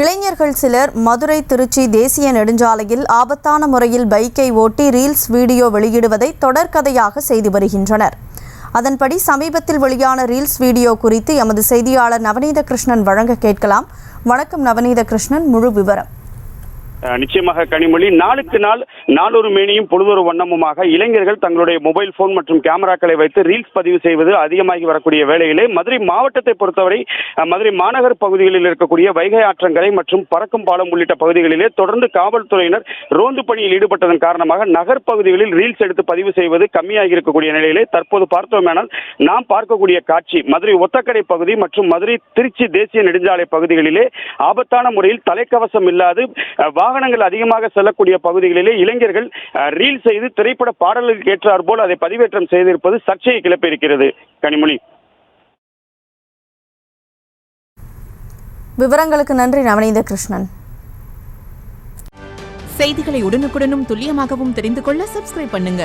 இளைஞர்கள் சிலர் மதுரை திருச்சி தேசிய நெடுஞ்சாலையில் ஆபத்தான முறையில் பைக்கை ஓட்டி ரீல்ஸ் வீடியோ வெளியிடுவதை தொடர்கதையாக செய்து வருகின்றனர். அதன்படி சமீபத்தில் வெளியான ரீல்ஸ் வீடியோ குறித்து எமது செய்தியாளர் நவநீத கிருஷ்ணன் வழங்க கேட்கலாம். வணக்கம் நவநீத கிருஷ்ணன், முழு விவரம். நிச்சயமாக கனிமொழி, நாளுக்கு நாள் நாளொரு மேனியும் பொழுதொரு வண்ணமுமாக இளைஞர்கள் தங்களுடைய மொபைல் போன் மற்றும் கேமராக்களை வைத்து ரீல்ஸ் பதிவு செய்வது அதிகமாகி வரக்கூடிய வேளையிலே மதுரை மாவட்டத்தை பொறுத்தவரை மதுரை மாநகர் பகுதிகளில் இருக்கக்கூடிய வைகை ஆற்றங்கரை மற்றும் பறக்கும் பாலம் உள்ளிட்ட பகுதிகளிலே தொடர்ந்து காவல்துறையினர் ரோந்து பணியில் ஈடுபட்டதன் காரணமாக நகர் பகுதிகளில் ரீல்ஸ் எடுத்து பதிவு செய்வது கம்மியாகி இருக்கக்கூடிய நிலையிலே தற்போது பார்த்தோமேனால் நாம் பார்க்கக்கூடிய காட்சி மதுரை ஒத்தக்கடை பகுதி மற்றும் மதுரை திருச்சி தேசிய நெடுஞ்சாலை பகுதிகளிலே ஆபத்தான முறையில் தலைக்கவசம் இல்லாது வாகனங்கள் அதிகமாக செல்லக்கூடிய பகுதிகளிலே இளைஞர்கள் ரீல் செய்து திரைப்பட பாடல்களுக்கு ஏற்றார் போல் அதை பதிவேற்றம் செய்திருப்பது சர்ச்சையை கிளப்பியிருக்கிறது. கனிமொழி, விவரங்களுக்கு நன்றி நவநீத கிருஷ்ணன். செய்திகளை உடனுக்குடனும் துல்லியமாகவும் தெரிந்து கொள்ள சப்ஸ்கிரைப் பண்ணுங்க.